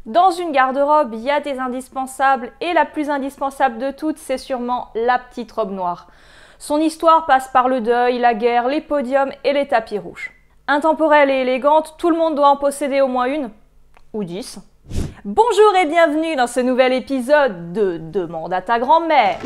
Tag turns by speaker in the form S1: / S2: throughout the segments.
S1: Dans une garde-robe, il y a des indispensables et la plus indispensable de toutes, c'est sûrement la petite robe noire. Son histoire passe par le deuil, la guerre, les podiums et les tapis rouges. Intemporelle et élégante, tout le monde doit en posséder au moins une, ou 10. Bonjour et bienvenue dans ce nouvel épisode de Demande à ta grand-mère.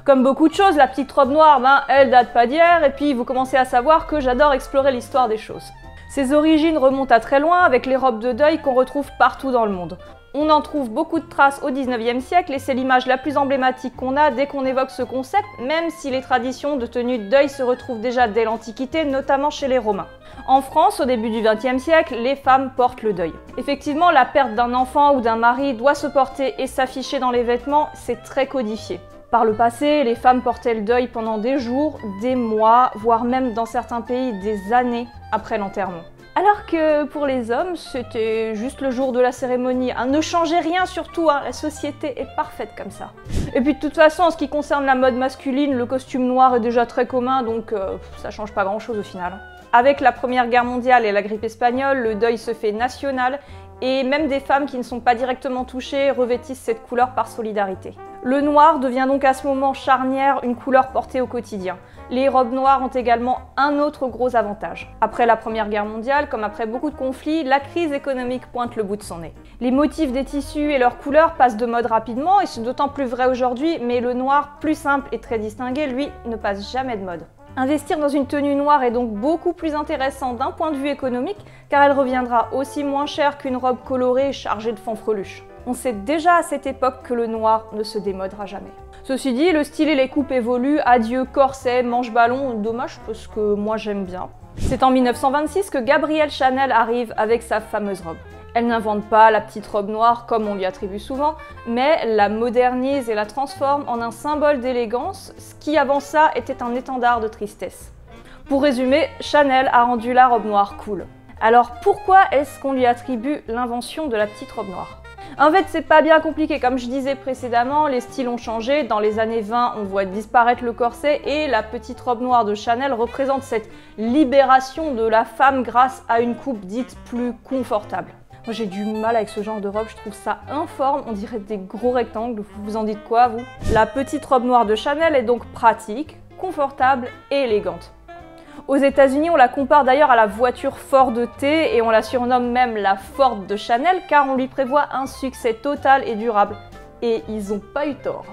S1: Comme beaucoup de choses, la petite robe noire, elle date pas d'hier, et puis vous commencez à savoir que j'adore explorer l'histoire des choses. Ses origines remontent à très loin avec les robes de deuil qu'on retrouve partout dans le monde. On en trouve beaucoup de traces au 19e siècle et c'est l'image la plus emblématique qu'on a dès qu'on évoque ce concept, même si les traditions de tenue de deuil se retrouvent déjà dès l'Antiquité, notamment chez les Romains. En France, au début du XXe siècle, les femmes portent le deuil. Effectivement, la perte d'un enfant ou d'un mari doit se porter et s'afficher dans les vêtements, c'est très codifié. Par le passé, les femmes portaient le deuil pendant des jours, des mois, voire même dans certains pays des années après l'enterrement. Alors que pour les hommes, c'était juste le jour de la cérémonie. Ne changez rien surtout, la société est parfaite comme ça. Et puis de toute façon, en ce qui concerne la mode masculine, le costume noir est déjà très commun, donc ça change pas grand chose au final. Avec la Première Guerre mondiale et la grippe espagnole, le deuil se fait national, et même des femmes qui ne sont pas directement touchées revêtissent cette couleur par solidarité. Le noir devient donc à ce moment charnière une couleur portée au quotidien. Les robes noires ont également un autre gros avantage. Après la Première Guerre mondiale, comme après beaucoup de conflits, la crise économique pointe le bout de son nez. Les motifs des tissus et leurs couleurs passent de mode rapidement, et c'est d'autant plus vrai aujourd'hui, mais le noir, plus simple et très distingué, lui, ne passe jamais de mode. Investir dans une tenue noire est donc beaucoup plus intéressant d'un point de vue économique, car elle reviendra aussi moins cher qu'une robe colorée chargée de fanfreluches. On sait déjà à cette époque que le noir ne se démodera jamais. Ceci dit, le style et les coupes évoluent, adieu corset, manche-ballon, dommage parce que moi j'aime bien. C'est en 1926 que Gabrielle Chanel arrive avec sa fameuse robe. Elle n'invente pas la petite robe noire comme on lui attribue souvent, mais la modernise et la transforme en un symbole d'élégance, ce qui avant ça était un étendard de tristesse. Pour résumer, Chanel a rendu la robe noire cool. Alors pourquoi est-ce qu'on lui attribue l'invention de la petite robe noire ? En fait, c'est pas bien compliqué, comme je disais précédemment, les styles ont changé. Dans les années 20, on voit disparaître le corset et la petite robe noire de Chanel représente cette libération de la femme grâce à une coupe dite plus confortable. Moi j'ai du mal avec ce genre de robe, je trouve ça informe, on dirait des gros rectangles, vous en dites quoi vous? La petite robe noire de Chanel est donc pratique, confortable et élégante. Aux États-Unis, on la compare d'ailleurs à la voiture Ford T et on la surnomme même la Ford de Chanel car on lui prévoit un succès total et durable. Et ils ont pas eu tort.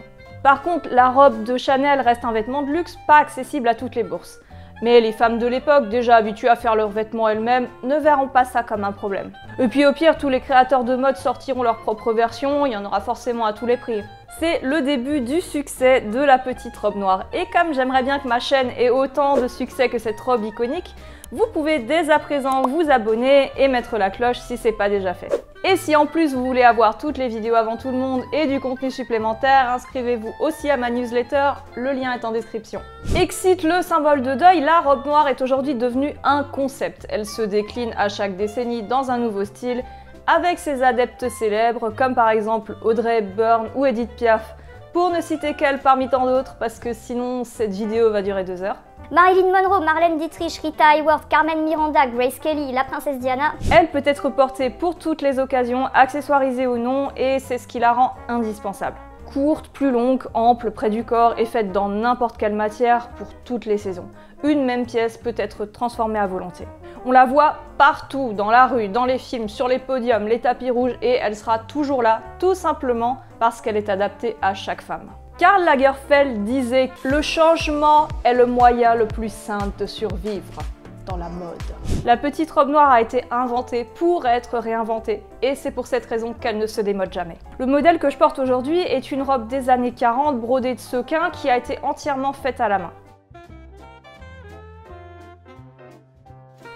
S1: Par contre, la robe de Chanel reste un vêtement de luxe pas accessible à toutes les bourses. Mais les femmes de l'époque, déjà habituées à faire leurs vêtements elles-mêmes, ne verront pas ça comme un problème. Et puis au pire, tous les créateurs de mode sortiront leur propre version, il y en aura forcément à tous les prix. C'est le début du succès de la petite robe noire. Et comme j'aimerais bien que ma chaîne ait autant de succès que cette robe iconique, vous pouvez dès à présent vous abonner et mettre la cloche si c'est pas déjà fait. Et si en plus vous voulez avoir toutes les vidéos avant tout le monde et du contenu supplémentaire, inscrivez-vous aussi à ma newsletter, le lien est en description. Excite le symbole de deuil, la robe noire est aujourd'hui devenue un concept. Elle se décline à chaque décennie dans un nouveau style, avec ses adeptes célèbres comme par exemple Audrey Hepburn ou Edith Piaf, pour ne citer qu'elle parmi tant d'autres parce que sinon cette vidéo va durer 2 heures.
S2: Marilyn Monroe, Marlène Dietrich, Rita Hayworth, Carmen Miranda, Grace Kelly, la princesse Diana.
S1: Elle peut être portée pour toutes les occasions, accessoirisée ou non, et c'est ce qui la rend indispensable. Courte, plus longue, ample, près du corps et faite dans n'importe quelle matière pour toutes les saisons. Une même pièce peut être transformée à volonté. On la voit partout, dans la rue, dans les films, sur les podiums, les tapis rouges, et elle sera toujours là, tout simplement parce qu'elle est adaptée à chaque femme. Karl Lagerfeld disait que le changement est le moyen le plus simple de survivre dans la mode. La petite robe noire a été inventée pour être réinventée et c'est pour cette raison qu'elle ne se démode jamais. Le modèle que je porte aujourd'hui est une robe des années 40 brodée de sequins qui a été entièrement faite à la main.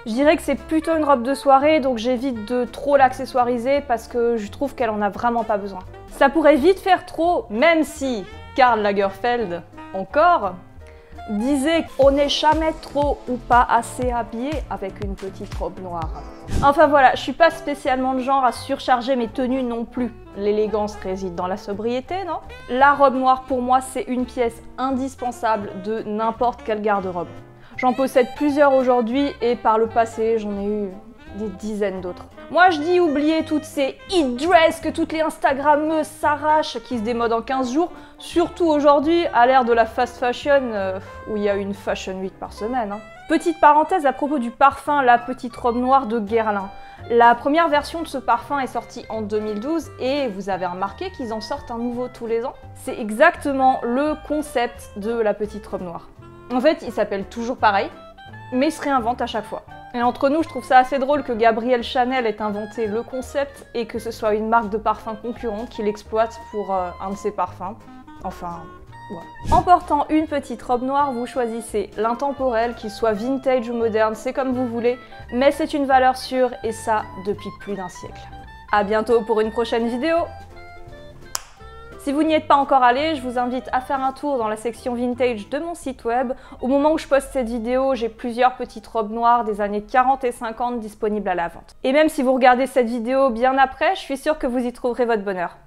S1: Je dirais que c'est plutôt une robe de soirée, donc j'évite de trop l'accessoiriser parce que je trouve qu'elle en a vraiment pas besoin. Ça pourrait vite faire trop, même si Karl Lagerfeld, encore, disait qu'on n'est jamais trop ou pas assez habillé avec une petite robe noire. Enfin voilà, je suis pas spécialement le genre à surcharger mes tenues non plus. L'élégance réside dans la sobriété, non? La robe noire pour moi c'est une pièce indispensable de n'importe quelle garde-robe. J'en possède plusieurs aujourd'hui et par le passé j'en ai eu des dizaines d'autres. Moi je dis oubliez toutes ces hit dress que toutes les Instagrammeuses s'arrachent, qui se démodent en 15 jours, surtout aujourd'hui à l'ère de la fast fashion où il y a une fashion week par semaine. Petite parenthèse à propos du parfum La Petite Robe Noire de Guerlain. La première version de ce parfum est sortie en 2012 et vous avez remarqué qu'ils en sortent un nouveau tous les ans. C'est exactement le concept de La Petite Robe Noire. En fait, il s'appelle toujours pareil, mais il se réinvente à chaque fois. Et entre nous, je trouve ça assez drôle que Gabrielle Chanel ait inventé le concept et que ce soit une marque de parfum concurrente qui l'exploite pour un de ses parfums. Enfin, voilà. En portant une petite robe noire, vous choisissez l'intemporel, qu'il soit vintage ou moderne, c'est comme vous voulez, mais c'est une valeur sûre et ça depuis plus d'un siècle. À bientôt pour une prochaine vidéo. Si vous n'y êtes pas encore allé, je vous invite à faire un tour dans la section vintage de mon site web. Au moment où je poste cette vidéo, j'ai plusieurs petites robes noires des années 40 et 50 disponibles à la vente. Et même si vous regardez cette vidéo bien après, je suis sûre que vous y trouverez votre bonheur.